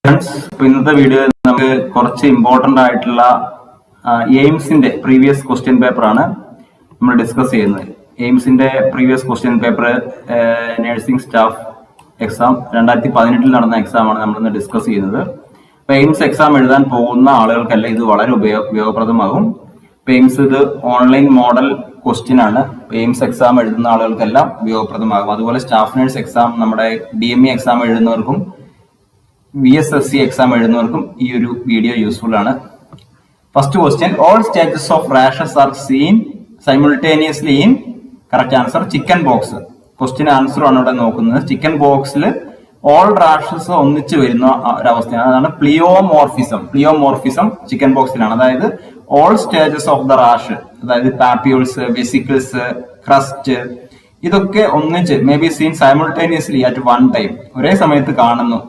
Friends, ഇന്നത്തെ വീഡിയോയിൽ നമുക്ക് കുറച്ച് ഇമ്പോർട്ടന്റ് ആയിട്ടുള്ള എയിംസിന്റെ പ്രീവിയസ് ക്വസ്റ്റ്യൻ പേപ്പർ ആണ് നമ്മൾ ഡിസ്കസ് ചെയ്യുന്നത്. എയിംസിന്റെ previous question paper nursing staff exam 2018 നടന്ന എക്സാം ആണ് നമ്മളിന്ന് ഡിസ്കസ് ചെയ്യുന്നത്. അപ്പൊ എയിംസ് എക്സാം എഴുതാൻ പോകുന്ന ആളുകൾക്കെല്ലാം ഇത് വളരെ ഉപയോഗപ്രദമാകും. എയിംസ് ഇത് ഓൺലൈൻ മോഡൽ ക്വസ്റ്റ്യൻ ആണ്. എയിംസ് എക്സാം എഴുതുന്ന ആളുകൾക്കെല്ലാം ഉപയോഗപ്രദമാകും. അതുപോലെ സ്റ്റാഫ് നഴ്സ് എക്സാം, നമ്മുടെ DME എക്സാം എഴുതുന്നവർക്കും VSSC എക്സാം എഴുതുന്നവർക്കും ഈ ഒരു വീഡിയോ യൂസ്ഫുൾ ആണ്. First question, all stages of rashes are seen simultaneously in, correct answer chicken box. Question answer ആണ് ഇവിടെ നോക്കുന്നത്. ചിക്കൻ ബോക്സിൽ ഓൾ റാഷസ് ഒന്നിച്ച് വരുന്ന ഒരവസ്ഥയാണ്. അതാണ് പ്ലിയോമോർഫിസം ചിക്കൻ ബോക്സിലാണ്. അതായത് all stages of the rash, അതായത് പാപ്യൂൾസ്, വെസിക്കിൾസ്, ക്രസ്റ്റ്, ഇതൊക്കെ ഒന്നിച്ച് may be seen simultaneously at one time, ഒരേ സമയത്ത് കാണുന്നു,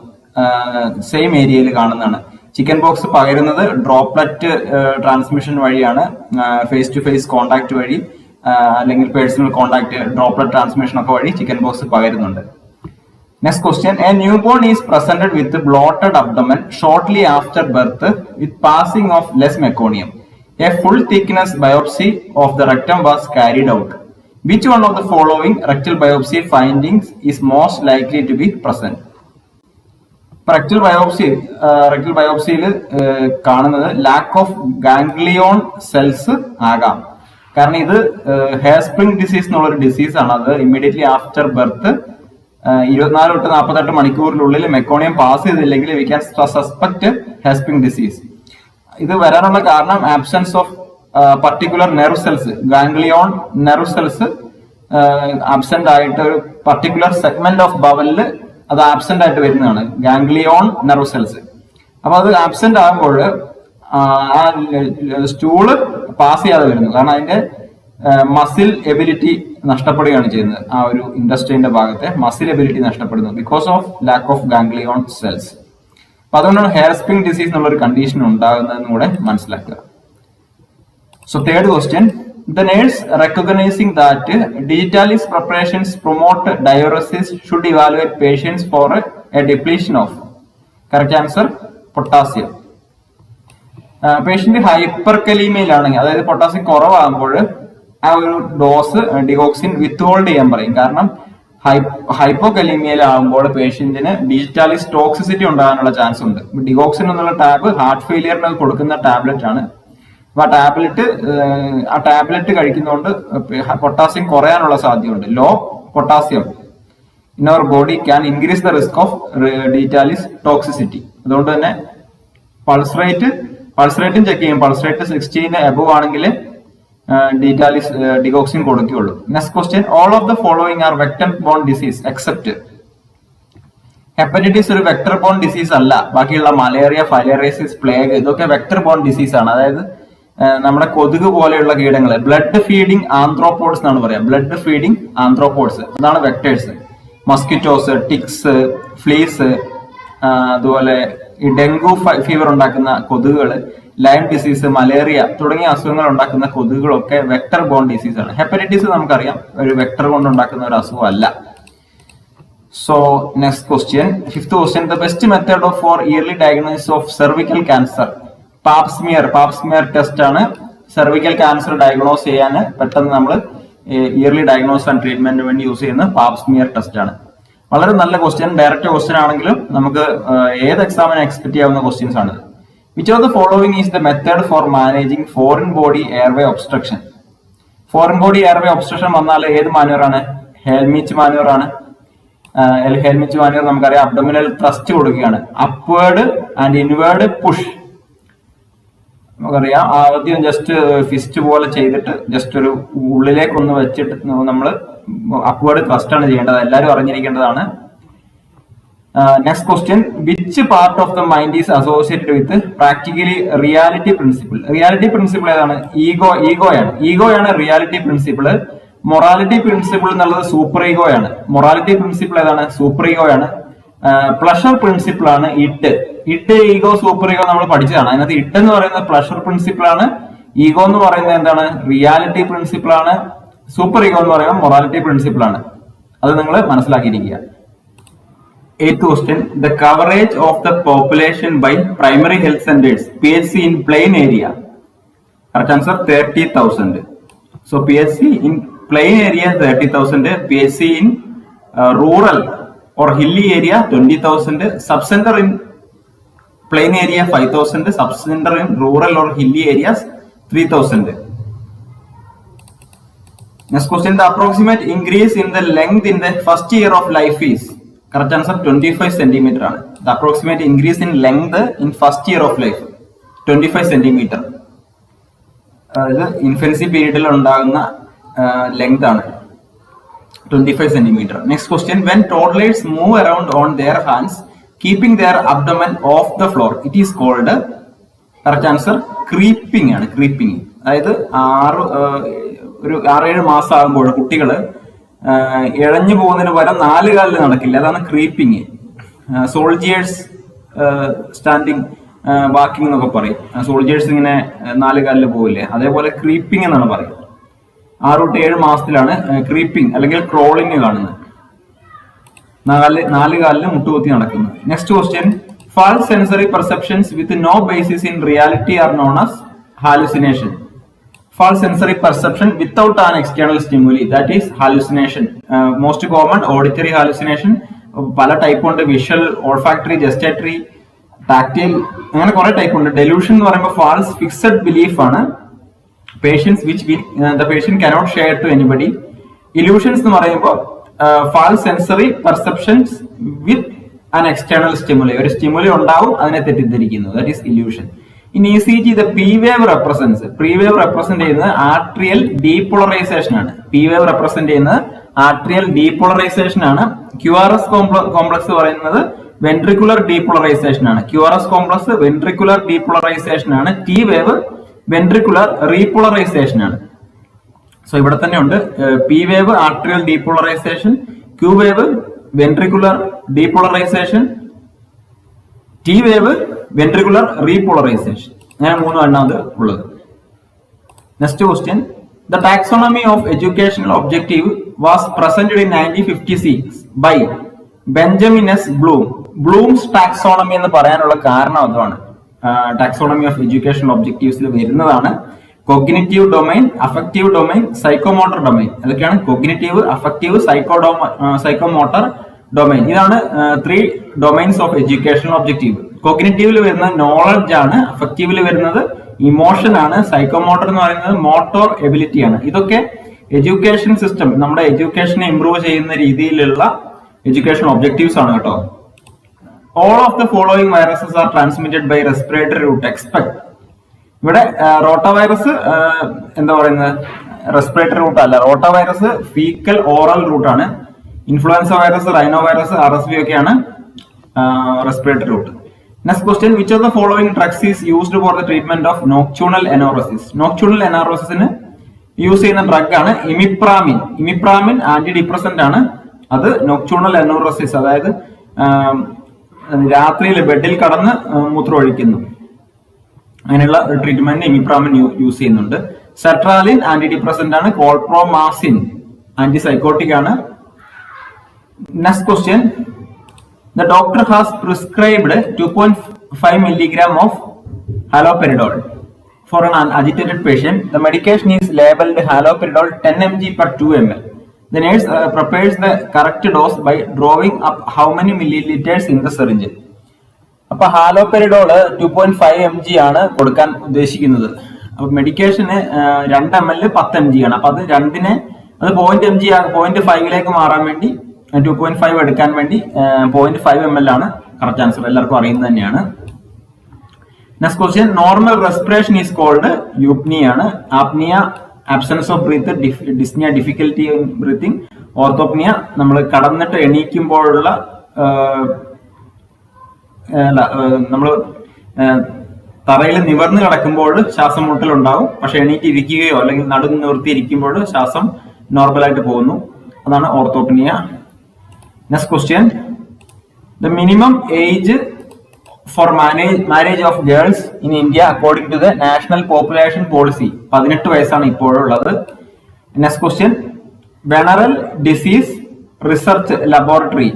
സെയിം ഏരിയയിൽ കാണുന്നതാണ്. ചിക്കൻ ബോക്സ് പകരുന്നത് ഡ്രോപ്ലെറ്റ് ട്രാൻസ്മിഷൻ വഴിയാണ്, ഫേസ് ടു ഫേസ് കോണ്ടാക്ട് വഴി അല്ലെങ്കിൽ പേഴ്സണൽ കോണ്ടാക്ട്, ഡ്രോപ്ലെറ്റ് ട്രാൻസ്മിഷൻ ഒക്കെ വഴി ചിക്കൻ ബോക്സ് പകരുന്നുണ്ട്. Next question, a new born is presented with bloated abdomen shortly after birth with passing of less meconium. A full thickness biopsy of the rectum was carried out. Which one of the following rectal biopsy findings is most likely to be present? Rectal ബയോപ്സിയിൽ കാണുന്നത് lack of ganglion cells ആകാം. കാരണം ഇത് Hirschsprung disease എന്നുള്ളൊരു disease ആണ്. അത് immediately after birth 24 തൊട്ട് 48 മണിക്കൂറിനുള്ളിൽ മെക്കോണിയം പാസ് ചെയ്തില്ലെങ്കിൽ we can suspect Hirschsprung disease. ഇത് വരാനുള്ള കാരണം absence of particular nerve cells, ganglion nerve cells absent ആയിട്ട് ഒരു പർട്ടിക്കുലർ സെഗ്മെന്റ് ഓഫ് ബവലിൽ അത് ആബ്സെന്റ് ആയിട്ട് വരുന്നതാണ് ഗാംഗ്ലിയോൺ നെർവ് സെൽസ്. അപ്പൊ അത് ആബ്സെന്റ് ആകുമ്പോൾ ആ സ്റ്റൂള് പാസ് ചെയ്യാതെ വരുന്നു. കാരണം അതിന്റെ മസിൽ എബിലിറ്റി നഷ്ടപ്പെടുകയാണ് ചെയ്യുന്നത്. ആ ഒരു ഇൻഡസ്ട്രീന്റെ ഭാഗത്തെ മസിൽ എബിലിറ്റി നഷ്ടപ്പെടുന്നു because of lakh of ganglion cells. അപ്പൊ അതുകൊണ്ടാണ് ഹെയർ സ്പ്രിംഗ് ഡിസീസ് എന്നുള്ള ഒരു കണ്ടീഷൻ ഉണ്ടാകുന്നതെന്ന് കൂടെ മനസ്സിലാക്കുക. So third question, the nurse recognizing that digitalis preparations promote diuresis should evaluate patients for a depletion of, correct answer potassium. Patient ഹൈപ്പർകലീമിയയിലാണെങ്കിൽ, അതായത് potassium കുറവാകുമ്പോൾ ആ ഒരു ഡോസ് ഡിഗോക്സിൻ വിത്ത്ഹോൾഡ് ചെയ്യാൻ പറയും. കാരണം ഹൈപ്പോകലീമിയയിലാകുമ്പോൾ പേഷ്യന്റിന് ഡിജിറ്റാലിസ് ടോക്സിസിറ്റി ഉണ്ടാകാനുള്ള ചാൻസ് ഉണ്ട്. ഡിഗോക്സിൻ എന്നുള്ള ടാബ് ഹാർട്ട് ഫെയിലിയറിന് കൊടുക്കുന്ന ടാബ്ലറ്റ് ആണ്. ആ ടാബ്ലറ്റ് കഴിക്കുന്നതുകൊണ്ട് പൊട്ടാസ്യം കുറയാനുള്ള സാധ്യതയുണ്ട്. Low potassium in our body can increase the risk of digitalis toxicity. അതുകൊണ്ട് തന്നെ പൾസ് റേറ്റും ചെക്ക് ചെയ്യും. പൾസ് റേറ്റ് 16 എബവ് ആണെങ്കിൽ ഡിഗോക്സിൻ കൊടുക്കുകയുള്ളൂ. Next question, all of the following are vector borne disease except. Hepatitis ഒരു vector borne disease അല്ല. ബാക്കിയുള്ള malaria, filariasis, plague ഇതൊക്കെ വെക്ടർ ബോൺ ഡിസീസ് ആണ്. അതായത് നമ്മുടെ കൊതുക് പോലെയുള്ള കീടങ്ങൾ, ബ്ലഡ് ഫീഡിങ് ആന്ത്രോപോഡ്സ് എന്നാണ് പറയാം. ബ്ലഡ് ഫീഡിങ് ആന്ത്രോപോഡ്സ് അതാണ് വെക്ടേഴ്സ്. മസ്കിറ്റോസ്, ടിക്സ്, ഫ്ലീസ്, അതുപോലെ ഈ ഡെങ്കു ഫീവർ ഉണ്ടാക്കുന്ന കൊതുകുകൾ, ലൈം ഡിസീസ്, മലേറിയ തുടങ്ങിയ അസുഖങ്ങൾ ഉണ്ടാക്കുന്ന കൊതുകുകളൊക്കെ വെക്ടർ ബോൺ ഡിസീസ് ആണ്. ഹെപ്പറ്റൈറ്റിസ് നമുക്കറിയാം ഒരു വെക്ടർ കൊണ്ട് ഉണ്ടാക്കുന്ന ഒരു അസുഖമല്ല. So next question, fifth question, the best method for early diagnosis of cervical cancer. Pap smear test ആണ് സെർവിക്കൽ ക്യാൻസർ ഡയഗ്നോസ് ചെയ്യാൻ പെട്ടെന്ന് നമ്മൾ ഇയർലി ഡയഗ്നോസ് ആൻഡ് ട്രീറ്റ്മെന്റിന് വേണ്ടി യൂസ് ചെയ്യുന്ന പാപ്സ്മിയർ ടെസ്റ്റ് ആണ്. വളരെ നല്ല ക്വസ്റ്റ്യൻ, ഡയറക്റ്റ് ക്വസ്റ്റ്യൻ ആണെങ്കിലും നമുക്ക് ഏത് എക്സാമിന് എക്സ്പെക്ട് ചെയ്യാവുന്ന ക്വസ്റ്റ്യൻസ് ആണ്. Which of the following is the method for managing foreign body airway obstruction? Foreign body airway obstruction വന്നാൽ ഏത് മാനുവർ ആണ്? ഹെൽമിച്ച് മാനുവർ ആണ്. ഹെൽമിച്ച് മാനുവർ നമുക്കറിയാം അബ്ഡോമിനൽ ത്രസ്റ്റ് കൊടുക്കുകയാണ്. അപ്വേർഡ് ആൻഡ് ഇൻവേർഡ് പുഷ് നമുക്കറിയാം. ആദ്യം ജസ്റ്റ് ഫിസ്റ്റ് പോലെ ചെയ്തിട്ട് ജസ്റ്റ് ഒരു ഉള്ളിലേക്ക് ഒന്ന് വെച്ചിട്ട് നമ്മൾ അപ്വേർഡ് ത്രസ്റ്റ് ആണ് ചെയ്യേണ്ടത്. എല്ലാവരും അറിഞ്ഞിരിക്കേണ്ടതാണ്. Next question, which part of the mind is associated with practically reality principle? Reality principle ഏതാണ്? ഈഗോയാണ് റിയാലിറ്റി പ്രിൻസിപ്പിൾ. മൊറാലിറ്റി പ്രിൻസിപ്പിൾ എന്നുള്ളത് സൂപ്പർ ഈഗോയാണ്. മൊറാലിറ്റി പ്രിൻസിപ്പിൾ ഏതാണ്? സൂപ്പർ ഈഗോയാണ്. പ്ലഷർ പ്രിൻസിപ്പിൾ ആണ് ഇഡ്. ഈഗോ, സൂപ്പർ ഈഗോ നമ്മൾ പഠിച്ചതാണ്. അതിനകത്ത് ഇഡ് എന്ന് പറയുന്നത് പ്ലഷർ പ്രിൻസിപ്പിൾ ആണ്. ഈഗോ എന്ന് പറയുന്നത് എന്താണ്? റിയാലിറ്റി പ്രിൻസിപ്പിൾ ആണ്. സൂപ്പർ ഈഗോ എന്ന് പറയുന്നത് മൊറാലിറ്റി പ്രിൻസിപ്പിൾ ആണ്. അത് നിങ്ങൾ മനസ്സിലാക്കിയിരിക്കുക. Eighth question, the coverage of the population by primary health centers, PHC in plain area. Correct answer 30,000. So PHC in plain area 30,000, PHC in rural or hilly area 20,000, subcenter in plain area 5,000, subcenter in rural or hilly areas 3,000. Next question, the approximate increase in the length in the first year of life is. Correct answer 25 centimeter ആണ്. The approximate increase in length in first year of life 25 centimeter. ഇത് infancy പീരീഡിൽ ഉണ്ടാകുന്ന length ആണ് 25 centimeter. Next question, when toddlers move around on their hands keeping their abdomen off the floor, it is called. Correct answer creeping ആണ്. creeping അതായത് ഒരു 6-7 മാസം ആകുമ്പോൾ കുട്ടികള് ഇഴഞ്ഞു പോകുന്നതിന് പകരം 4 കാലിൽ നടക്കില്ല, അതാണ് ക്രീപ്പിംഗ്. സോൾജിയേഴ്സ് സ്റ്റാൻഡിങ് വാക്കിംഗ് എന്നൊക്കെ പറയും. സോൾജിയേഴ്സ് ഇങ്ങനെ 4 കാലിൽ പോകില്ലേ, അതേപോലെ ക്രീപ്പിംഗ് എന്നാണ് പറയുന്നത്. 6 to 7 മാസത്തിലാണ് ക്രീപ്പിംഗ് അല്ലെങ്കിൽ ക്രോളിംഗ് കാണുന്നത്. 4 കാലിൽ മുട്ടുകുത്തി നടക്കുന്നത്. Next question, false sensory perceptions with no basis in reality are known as hallucination. False sensory perception without an external stimuli, that is hallucination. Most common auditory hallucination, പല type ഉണ്ട്. Visual, olfactory, gustatory, tactile, അങ്ങനെ കുറെ type ഉണ്ട്. Delusion എന്ന് പറയുമ്പോൾ false fixed belief ആണ്, patients which the patient cannot share to anybody. Illusions എന്ന് പറയുമ്പോൾ false sensory perceptions with an external stimuli, ഒരു സ്റ്റിമുലി ഉണ്ടാവും, അതിനെ തെറ്റിദ്ധരിക്കുന്നു, that is illusion. In ECG, the P wave represents. P wave represent ചെയ്യുന്നത് atrial depolarization ആണ്. P wave represent ചെയ്യുന്നത് atrial depolarization ആണ്. QRS കോംപ്ലക്സ് പറയുന്നത് വെൻട്രിക്കുലർ ഡീപോളറൈസേഷൻ ആണ്. QRS കോംപ്ലക്സ് വെൻട്രിക്കുലർ ഡീപോളറൈസേഷൻ ആണ്. T വേവ് വെൻട്രിക്കുലർ റീപോളറൈസേഷൻ ആണ്. So ഇവിടെ തന്നെ ഉണ്ട് P wave atrial depolarization, Q wave ventricular depolarization, T wave ventricular repolarization. അങ്ങനെ 3 എണ്ണാമത് ഉള്ളത്. Next question, the taxonomy of educational objective was presented in 1956 by Benjamin S Bloom. Bloom's taxonomy എന്ന് പറയാനുള്ള കാരണം അതാണ്. ടാക്സോണമി ഓഫ് എഡ്യൂക്കേഷണൽ ഒബ്ജക്റ്റീവ്സിൽ വരുന്നതാണ്. Cognitive domain, affective domain, psychomotor domain. അതൊക്കെയാണ് cognitive, affective, psychomotor domain. ഇതാണ് 3 ഡൊമൈൻസ് ഓഫ് എഡ്യൂക്കേഷണൽ ഒബ്ജക്റ്റീവ്. കോഗ്നിറ്റീവിൽ വരുന്നത് knowledge ആണ്, അഫക്റ്റീവിൽ വരുന്നത് ഇമോഷൻ ആണ്, സൈക്കോമോട്ടർ എന്ന് പറയുന്നത് മോട്ടോർ എബിലിറ്റി ആണ്. ഇതൊക്കെ എഡ്യൂക്കേഷൻ സിസ്റ്റം, നമ്മുടെ എഡ്യൂക്കേഷനെ ഇംപ്രൂവ് ചെയ്യുന്ന രീതിയിലുള്ള എഡ്യൂക്കേഷൻ ഒബ്ജക്റ്റീവ്സ് ആണ് കേട്ടോ. All of the following viruses are transmitted by respiratory route expect. ഇവിടെ റോട്ടാ വൈറസ് എന്താ പറയുന്നത്, റെസ്പിറേറ്ററി റൂട്ട് അല്ല. Rota virus faecal oral route ആണ്. Influenza virus, rhino virus, RSV ഒക്കെയാണ് respiratory route. Next question, which of the following drugs is used for the treatment of nocturnal anaurosis? Nocturnal anaurosis ന് use ചെയ്യുന്ന drug ആണ് ഇമിപ്രാമിൻ. ഇമിപ്രാമിൻ anti depressant ആണ്. അത് നോക്ടൂണൽ അനോറസിസ്, അതായത് രാത്രിയിൽ ബെഡിൽ കടന്ന് മൂത്രം ഒഴിക്കുന്നു, അങ്ങനെയുള്ള ട്രീറ്റ്മെന്റിന് ഇമിപ്രാമിൻ യൂസ് ചെയ്യുന്നുണ്ട്. സെട്രാലിൻ ആന്റി ഡിപ്രസന്റ് ആണ്. കോൾപ്രോമാസിൻ ആന്റി സൈക്കോട്ടിക് ആണ്. Next question, the doctor has prescribed 2.5 milligram of haloperidol for an agitated patient. The medication is labeled haloperidol 10 mg per 2 ml. The nurse prepares the correct dose by drawing up how many milliliters in the syringe. അപ്പൊ haloperidol 2.5 mg ആണ് കൊടുക്കാൻ ഉദ്ദേശിക്കുന്നത്. അപ്പൊ മെഡിക്കേഷന് 2 ml 10 mg ആണ്. അപ്പൊ അത് 0.5 മാറാൻ വേണ്ടി 2.5 എടുക്കാൻ വേണ്ടി 0.5 ml ആണ് കറക്റ്റ് ആൻസർ. എല്ലാവർക്കും അറിയുന്നത് തന്നെയാണ്. Next question, normal respiration is called eupnoea ആണ്. Apnoea absence of breath, dyspnoea difficulty in breathing, orthopnoea നമ്മൾ കടന്നിട്ട് എണീക്കുമ്പോഴുള്ള നമ്മൾ തറയിൽ നിവർന്ന് കിടക്കുമ്പോൾ ശ്വാസം മുട്ടലുണ്ടാവും, പക്ഷെ എണീറ്റ് ഇരിക്കുകയോ അല്ലെങ്കിൽ നടു നിർത്തിയിരിക്കുമ്പോൾ ശ്വാസം നോർമലായിട്ട് പോകുന്നു, അതാണ് orthopnoea. Next question, the minimum age for marriage of girls in India according to the National Population Policy 18 വയസ്സാണ് ഇപ്പോഴുള്ളത്. Next question, Venereal Disease Research Laboratory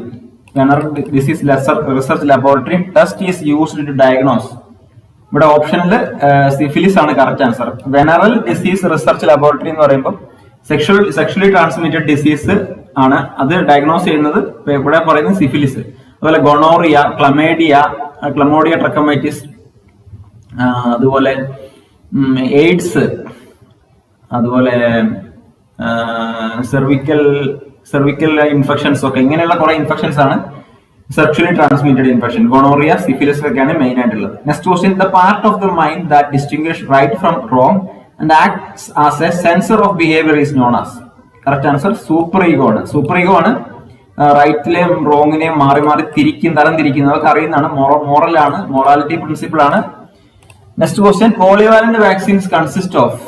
venereal disease research laboratory test is used to diagnose. ഇവിടെ ഓപ്ഷനിൽ syphilis ആണ് correct answer. Venereal disease research laboratory എന്ന് പറയുമ്പോൾ sexually transmitted disease ആണ്. അത് diagnose ചെയ്യുന്നത് ഇവിടെ പറയുന്നത് സിഫിലിസ്. അതുപോലെ ഗൊണോറിയ, ക്ലമോഡിയ ട്രക്കോമൈറ്റിസ്, അതുപോലെ എയ്ഡ്സ്, അതുപോലെ സെർവിക്കൽ ഇൻഫെക്ഷൻസ് ഒക്കെ, ഇങ്ങനെയുള്ള കുറെ ഇൻഫെക്ഷൻസ് ആണ് sexually transmitted infection. Gonorrhoea, syphilis ഒക്കെയാണ് മെയിൻ ആയിട്ടുള്ളത്. Next question, the part of the mind that distinguish right from wrong and acts as a censor of behaviour is known as. Correct answer super ego ആണ്. Super ego ആണ് റൈറ്റിലെയും റോങ്ങിനെയും മാറി മാറി തരം തിരിക്കുന്നത്. അതൊക്കെ അറിയുന്നതാണ്. മോറലാണ്, മൊറാലിറ്റി പ്രിൻസിപ്പിൾ ആണ്. Next question, polyvalent vaccines consist of.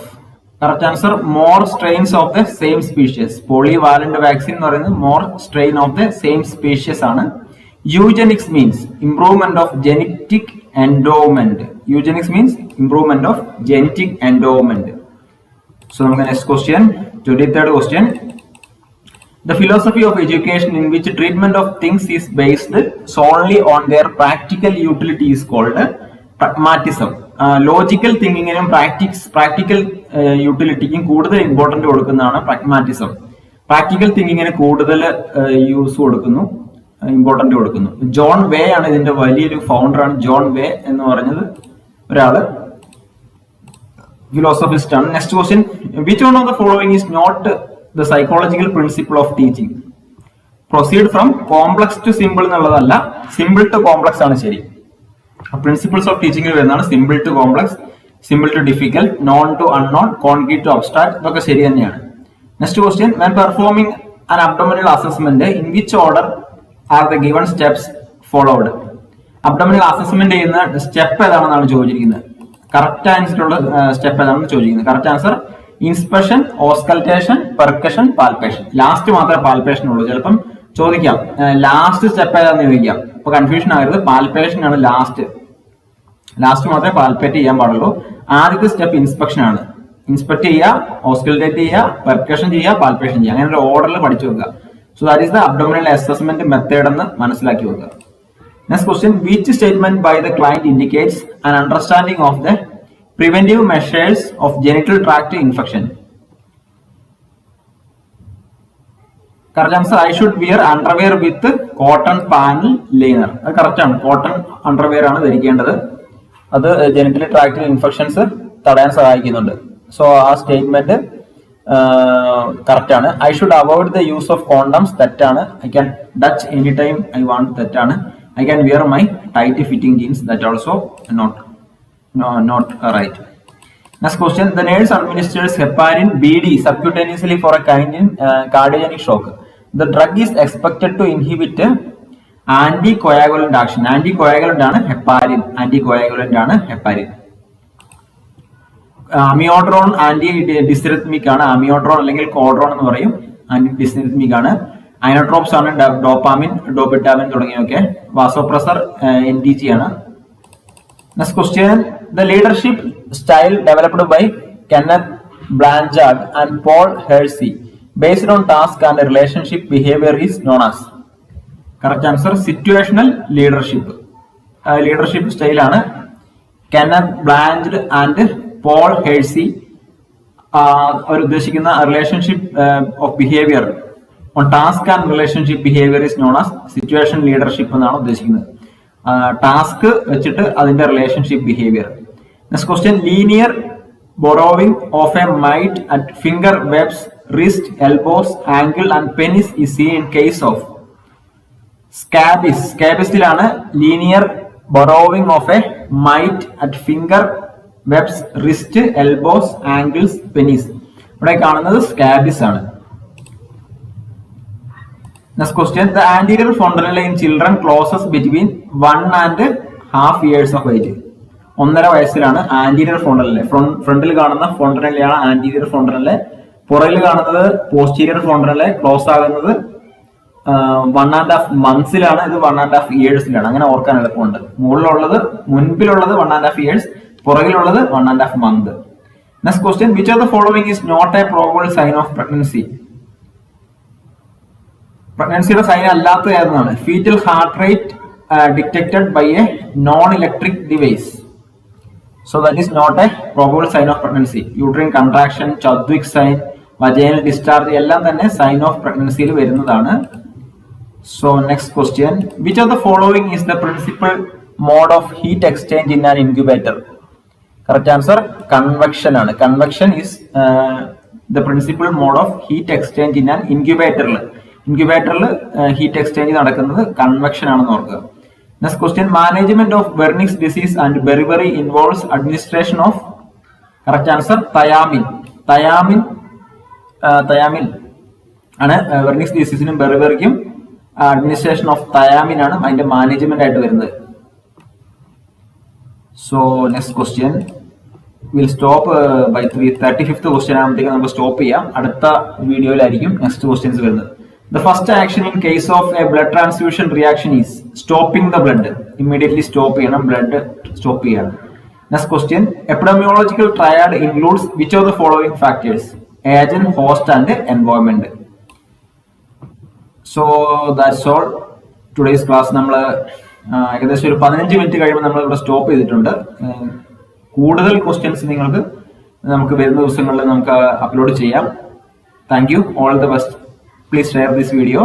Correct answer more strains of the same species. Polyvalent vaccine എന്ന് പറയുന്നത് more strain of the same species ആണ്. Eugenics means improvement of genetic endowment. Eugenics means improvement of genetic endowment. So നമുക്ക് next question, 23rd ക്വസ്റ്റ്യൻ, the philosophy of education in which treatment of things is based solely on their practical utility is called pragmatism. Logical തിങ്കിങ്ങിനും practical യൂട്ടിലിറ്റിക്കും കൂടുതൽ important കൊടുക്കുന്നതാണ് pragmatism. Practical തിങ്കിങ്ങിന് കൂടുതൽ use കൊടുക്കുന്നു, important കൊടുക്കുന്നു. John വേ ആണ് ഇതിന്റെ വലിയൊരു ഫൗണ്ടറാണ്. ജോൺ വേ എന്ന് പറഞ്ഞത് ഒരാള് ഫിലോസഫിസ്റ്റ് ആണ്. Next question, which one of the following is not the psychological principle of teaching? Proceed from complex to simple എന്നുള്ളതല്ല, simple to complex ആണ് ശരി. പ്രിൻസിപ്പിൾസ് ഓഫ് ടീച്ചിങ്ങിൽ വരുന്നതാണ് simple to complex, simple to difficult, known to unknown, concrete to abstract. ഇതൊക്കെ ശരി തന്നെയാണ്. Next question, when performing an abdominal assessment in which order are the given steps followed? Abdominal assessment ചെയ്യുന്ന step ഏതാണെന്നാണ് ചോദിച്ചിരിക്കുന്നത്. Correct ആൻസറുള്ള step ഏതാണെന്ന് ചോദിച്ചിരിക്കുന്നത്. Correct answer inspection, auscultation, percussion, palpation. Last മാത്രമേ palpation ഉള്ളൂ. ചിലപ്പം ചോദിക്കാം ലാസ്റ്റ് സ്റ്റെപ്പ് ഏതാന്ന് ചോദിക്കാം. അപ്പൊ കൺഫ്യൂഷൻ ആകരുത്. പാൽപേഷൻ ആണ് ലാസ്റ്റ് മാത്രമേ പാൽപേറ്റ് ചെയ്യാൻ പാടുള്ളൂ. ആദ്യത്തെ സ്റ്റെപ്പ് ഇൻസ്പെക്ഷൻ ആണ്. ഇൻസ്പെക്ട് ചെയ്യുക, ഓസ്കൾട്ടേറ്റ് ചെയ്യുക, പെർക്കഷൻ ചെയ്യുക, പാൽപേഷൻ ചെയ്യുക. അങ്ങനെ ഒരു ഓർഡറിൽ പഠിച്ചു വെക്കുക. So that is the abdominal assessment method എന്ന് മനസ്സിലാക്കി വെക്കുക. Next question, which statement by the client indicates an understanding of the preventive measures of genital tract infection? Correct answer, I should wear underwear with cotton panel liner. അത് correct ആണ്. Cotton underwear ആണ് ധരിക്കേണ്ടത്. അത് genital tract infections തടയാൻ സഹായിക്കുന്നുണ്ട്. So ആ statement correct ആണ്. I should avoid the use of condoms, തെറ്റാണ്. I can touch any time I want, തെറ്റാണ്. I can wear my tight fitting jeans, that also not right. Next question, the nurse administers heparin BD subcutaneously for a kind in cardiogenic shock. The drug is expected to inhibit anticoagulant action. Anticoagulant ആണ് heparin. Anticoagulant ആണ് heparin. Amiodarone anti ഡിസ്റിത്മിക് ആണ്. Amiodarone അല്ലെങ്കിൽ കോഡ്രോൺ എന്ന് പറയും. Anti ഡിസ്റിത്മിക് ആണ്. അയനോട്രോപ്സ് ആണ് dopamine, ഡോപിറ്റാമിൻ തുടങ്ങിയൊക്കെ. വാസോപ്രസർ NTG ആണ്. Next question, the leadership style developed by Kenneth Blanchard and Paul Hersey based on task and relationship behavior is known as. Correct answer, situational leadership. Leadership style ആണ്. Kenneth Blanchard and Paul Hersey അവർ ഉദ്ദേശിക്കുന്ന relationship of behaviour on task and relationship behaviour is known as situation leadership എന്നാണ് ഉദ്ദേശിക്കുന്നത്. Task വെച്ചിട്ട് അതിന്റെ relationship behaviour. Next question, linear burrowing of a mite at finger webs, wrist, elbows, ankle and penis is seen in case of scabies. സ്കാബിസിലാണ് linear burrowing of a mite at finger webs, wrist, elbows, ankles, penis. ഇവിടെ കാണുന്നത് scabies ആണ്. Next question, the anterior fontanelle in children closes between 1.5 years of age. 1.5 വയസ്സിലാണ് anterior ഫോണ്ടനലെ. ഫ്രണ്ടിൽ കാണുന്ന ഫോണ്ടനലെയാണ് anterior ഫോണ്ടനലെ. പുറകിൽ കാണുന്നത് posterior ഫോണ്ടനലെ. Close ആകുന്നത് 1.5 monthsലാണ്. ഇത് 1.5 yearsലാണ്. അങ്ങനെ ഓർക്കാൻ എളുപ്പമുണ്ട്. മുൻപിലുള്ളത് 1.5 years, പുറകിലുള്ളത് 1.5 month. Next question, which of the following is not a probable sign of pregnancy? പ്രഗ്നൻസിയുടെ സൈൻ അല്ലാത്ത ഏതാണ്? Fetal heart rate detected by a non electric device. So that is not a probable sign of pregnancy. Uterine contraction, Chadwick sign, vaginal discharge എല്ലാം തന്നെ sign of pregnancy യിൽ വരുന്നതാണ്. So next question, which of the following is the principal mode of heat exchange in an incubator? Correct answer convection ആണ്. Convection is the principal mode of heat exchange in an incubator. ഇൻക്യുബേറ്ററിൽ heat exchange നടക്കുന്നത് convection ആണെന്ന് ഓർക്കുക. Next question, management of Wernicke's disease and beriberi involves administration of, correct answer thiamine. Thiamine ആണ് Wernicke's ഡിസീസിനും ബെറിബെറിക്കും administration of thiamine ആണ് അതിന്റെ management ആയിട്ട് വരുന്നത്. So next question will stop by 35th question ആകുമ്പോഴത്തേക്ക് നമുക്ക് സ്റ്റോപ്പ് ചെയ്യാം. അടുത്ത വീഡിയോയിലായിരിക്കും നെക്സ്റ്റ് ക്വസ്റ്റ്യൻസ് വരുന്നത്. The first action in case of a blood transfusion reaction is stopping the blood. Immediately stop ചെയ്യണം, blood stop ചെയ്യണം. Next question, epidemiological triad includes which of the following factors? Agent, host and environment. So that's all. Today's class നമ്മൾ ഏകദേശം ഒരു 15 minute കഴിയുമ്പോൾ നമ്മൾ ഇവിടെ stop ചെയ്തിട്ടുണ്ട്. കൂടുതൽ ക്വസ്റ്റ്യൻസ് നമുക്ക് വരുന്ന ദിവസങ്ങളിൽ നമുക്ക് അപ്ലോഡ് ചെയ്യാം. Thank you, all the best. Please share this video.